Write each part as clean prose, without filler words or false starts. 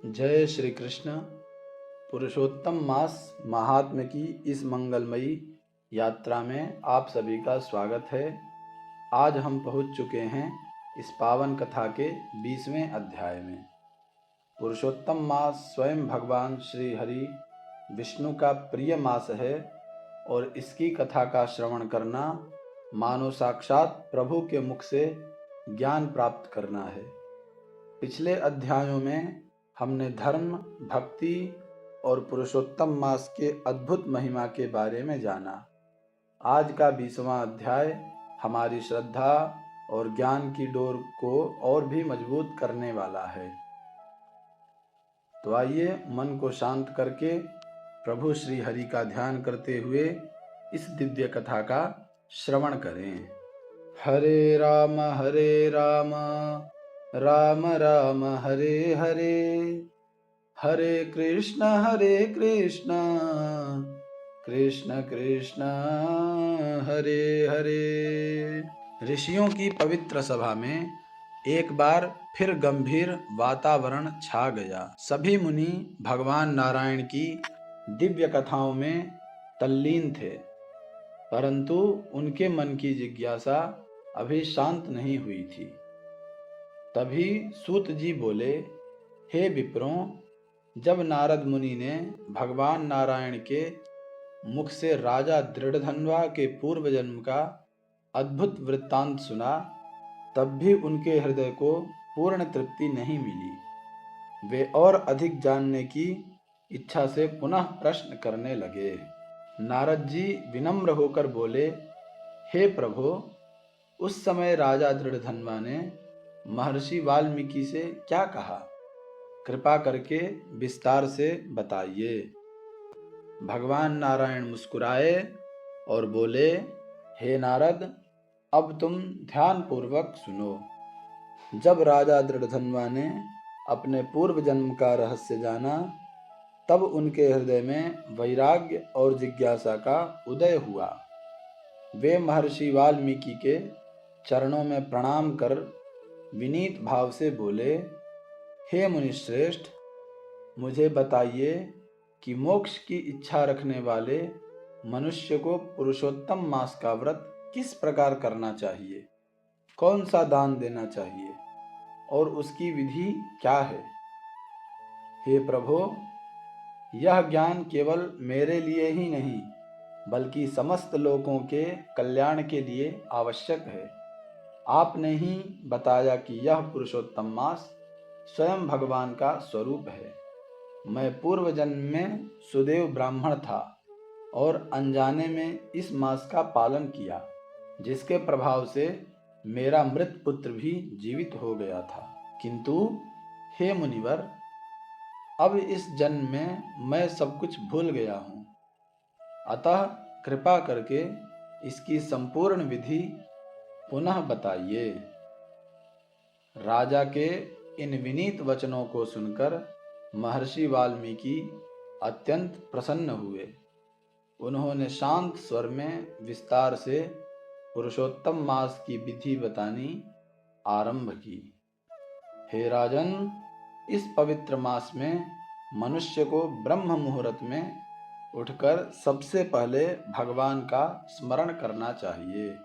जय श्री कृष्ण। पुरुषोत्तम मास महात्म्य की इस मंगलमयी यात्रा में आप सभी का स्वागत है। आज हम पहुंच चुके हैं इस पावन कथा के 20वें अध्याय में। पुरुषोत्तम मास स्वयं भगवान श्री हरि विष्णु का प्रिय मास है और इसकी कथा का श्रवण करना मानो साक्षात प्रभु के मुख से ज्ञान प्राप्त करना है। पिछले अध्यायों में हमने धर्म, भक्ति और पुरुषोत्तम मास के अद्भुत महिमा के बारे में जाना। आज का 20वां अध्याय हमारी श्रद्धा और ज्ञान की डोर को और भी मजबूत करने वाला है। तो आइए मन को शांत करके प्रभु श्री हरि का ध्यान करते हुए इस दिव्य कथा का श्रवण करें। हरे राम राम राम हरे हरे, हरे कृष्ण कृष्ण कृष्ण हरे हरे। ऋषियों की पवित्र सभा में एक बार फिर गंभीर वातावरण छा गया। सभी मुनि भगवान नारायण की दिव्य कथाओं में तल्लीन थे, परंतु उनके मन की जिज्ञासा अभी शांत नहीं हुई थी। तभी सूत जी बोले, हे विप्रों, जब नारद मुनि ने भगवान नारायण के मुख से राजा दृढ़धन्वा के पूर्व जन्म का अद्भुत वृत्तांत सुना, तब भी उनके हृदय को पूर्ण तृप्ति नहीं मिली। वे और अधिक जानने की इच्छा से पुनः प्रश्न करने लगे। नारद जी विनम्र होकर बोले, हे प्रभु, उस समय राजा दृढ़धन्वा ने महर्षि वाल्मीकि से क्या कहा? कृपा करके विस्तार से बताइए। भगवान नारायण मुस्कुराए और बोले, हे नारद, अब तुम ध्यान पूर्वक सुनो। जब राजा दृढ़धन्वा ने अपने पूर्व जन्म का रहस्य जाना, तब उनके हृदय में वैराग्य और जिज्ञासा का उदय हुआ। वे महर्षि वाल्मीकि के चरणों में प्रणाम कर विनीत भाव से बोले, हे मुनिश्रेष्ठ, मुझे बताइए कि मोक्ष की इच्छा रखने वाले मनुष्य को पुरुषोत्तम मास का व्रत किस प्रकार करना चाहिए, कौन सा दान देना चाहिए और उसकी विधि क्या है? हे प्रभु, यह ज्ञान केवल मेरे लिए ही नहीं बल्कि समस्त लोगों के कल्याण के लिए आवश्यक है। आपने ही बताया कि यह पुरुषोत्तम मास स्वयं भगवान का स्वरूप है। मैं पूर्व जन्म में सुदेव ब्राह्मण था और अनजाने में इस मास का पालन किया, जिसके प्रभाव से मेरा मृत पुत्र भी जीवित हो गया था। किंतु हे मुनिवर, अब इस जन्म में मैं सब कुछ भूल गया हूँ, अतः कृपा करके इसकी संपूर्ण विधि पुनः बताइए। राजा के इन विनीत वचनों को सुनकर महर्षि वाल्मीकि अत्यंत प्रसन्न हुए। उन्होंने शांत स्वर में विस्तार से पुरुषोत्तम मास की विधि बतानी आरंभ की। हे राजन, इस पवित्र मास में मनुष्य को ब्रह्म मुहूर्त में उठकर सबसे पहले भगवान का स्मरण करना चाहिए।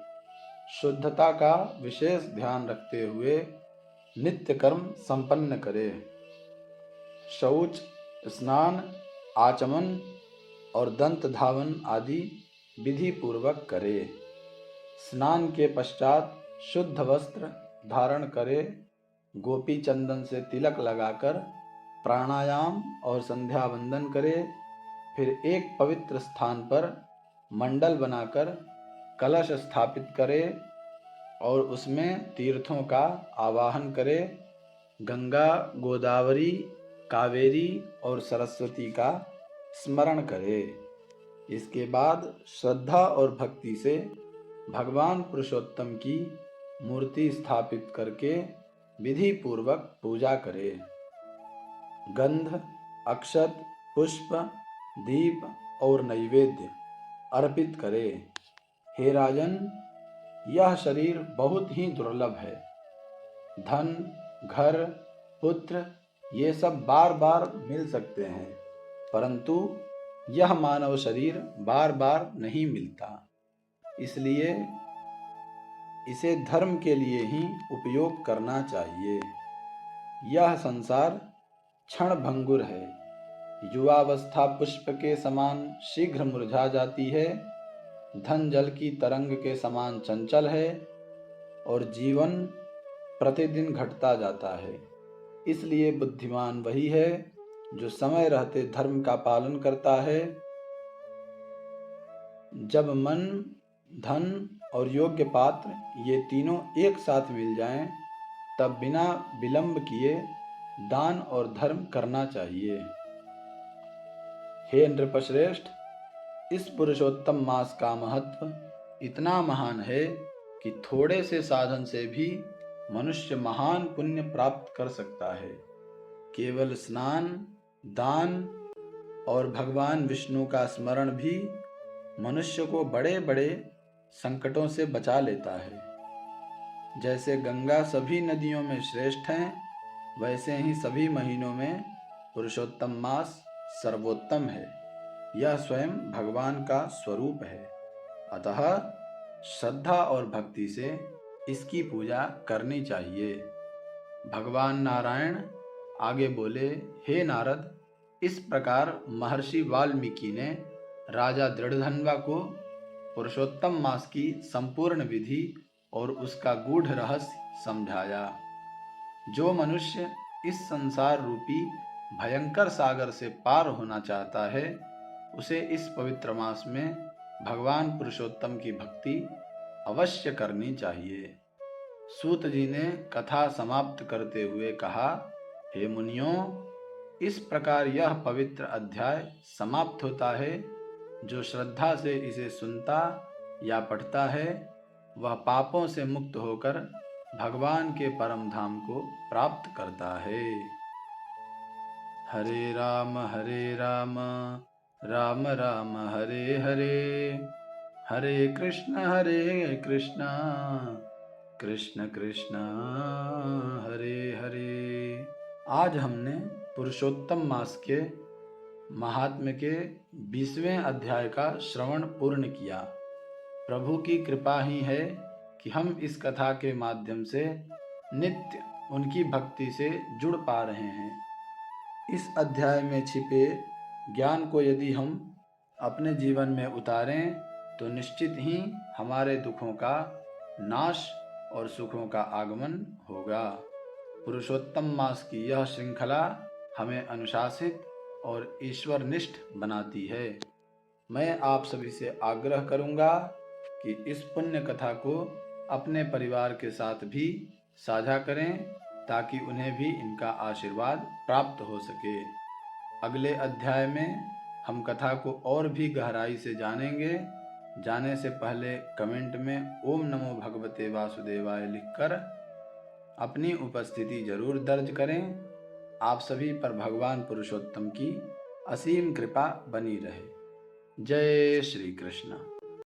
शुद्धता का विशेष ध्यान रखते हुए नित्य कर्म संपन्न करे। शौच, स्नान, आचमन और दंत धावन आदि विधि पूर्वक करे। स्नान के पश्चात शुद्ध वस्त्र धारण करे। गोपी चंदन से तिलक लगाकर प्राणायाम और संध्या वंदन करे। फिर एक पवित्र स्थान पर मंडल बनाकर कलश स्थापित करे और उसमें तीर्थों का आवाहन करे। गंगा, गोदावरी, कावेरी और सरस्वती का स्मरण करे। इसके बाद श्रद्धा और भक्ति से भगवान पुरुषोत्तम की मूर्ति स्थापित करके विधि पूर्वक पूजा करे। गंध, अक्षत, पुष्प, दीप और नैवेद्य अर्पित करे। हे राजन, यह शरीर बहुत ही दुर्लभ है। धन, घर, पुत्र ये सब बार बार मिल सकते हैं, परंतु यह मानव शरीर बार बार नहीं मिलता। इसलिए इसे धर्म के लिए ही उपयोग करना चाहिए। यह संसार क्षणभंगुर है। युवावस्था पुष्प के समान शीघ्र मुरझा जाती है, धन जल की तरंग के समान चंचल है और जीवन प्रतिदिन घटता जाता है। इसलिए बुद्धिमान वही है जो समय रहते धर्म का पालन करता है। जब मन, धन और योग्य पात्र ये तीनों एक साथ मिल जाएं, तब बिना विलंब किए दान और धर्म करना चाहिए। हे नृपश्रेष्ठ, इस पुरुषोत्तम मास का महत्व इतना महान है कि थोड़े से साधन से भी मनुष्य महान पुण्य प्राप्त कर सकता है। केवल स्नान, दान और भगवान विष्णु का स्मरण भी मनुष्य को बड़े बड़े संकटों से बचा लेता है। जैसे गंगा सभी नदियों में श्रेष्ठ हैं, वैसे ही सभी महीनों में पुरुषोत्तम मास सर्वोत्तम है। यह स्वयं भगवान का स्वरूप है। अतः श्रद्धा और भक्ति से इसकी पूजा करनी चाहिए। भगवान नारायण आगे बोले, हे नारद, इस प्रकार महर्षि वाल्मीकि ने राजा दृढ़धन्वा को पुरुषोत्तम मास की संपूर्ण विधि और उसका गूढ़ रहस्य समझाया। जो मनुष्य इस संसार रूपी भयंकर सागर से पार होना चाहता है, उसे इस पवित्र मास में भगवान पुरुषोत्तम की भक्ति अवश्य करनी चाहिए। सूत जी ने कथा समाप्त करते हुए कहा, हे मुनियों, इस प्रकार यह पवित्र अध्याय समाप्त होता है। जो श्रद्धा से इसे सुनता या पढ़ता है, वह पापों से मुक्त होकर भगवान के परम धाम को प्राप्त करता है। हरे राम राम राम हरे हरे, हरे कृष्ण कृष्ण कृष्ण हरे हरे। आज हमने पुरुषोत्तम मास के महात्म्य के 20वें अध्याय का श्रवण पूर्ण किया। प्रभु की कृपा ही है कि हम इस कथा के माध्यम से नित्य उनकी भक्ति से जुड़ पा रहे हैं। इस अध्याय में छिपे ज्ञान को यदि हम अपने जीवन में उतारें, तो निश्चित ही हमारे दुखों का नाश और सुखों का आगमन होगा। पुरुषोत्तम मास की यह श्रृंखला हमें अनुशासित और ईश्वरनिष्ठ बनाती है। मैं आप सभी से आग्रह करूंगा कि इस पुण्य कथा को अपने परिवार के साथ भी साझा करें, ताकि उन्हें भी इनका आशीर्वाद प्राप्त हो सके। अगले अध्याय में हम कथा को और भी गहराई से जानेंगे। जाने से पहले कमेंट में ओम नमो भगवते वासुदेवाय लिखकर अपनी उपस्थिति जरूर दर्ज करें। आप सभी पर भगवान पुरुषोत्तम की असीम कृपा बनी रहे। जय श्री कृष्ण।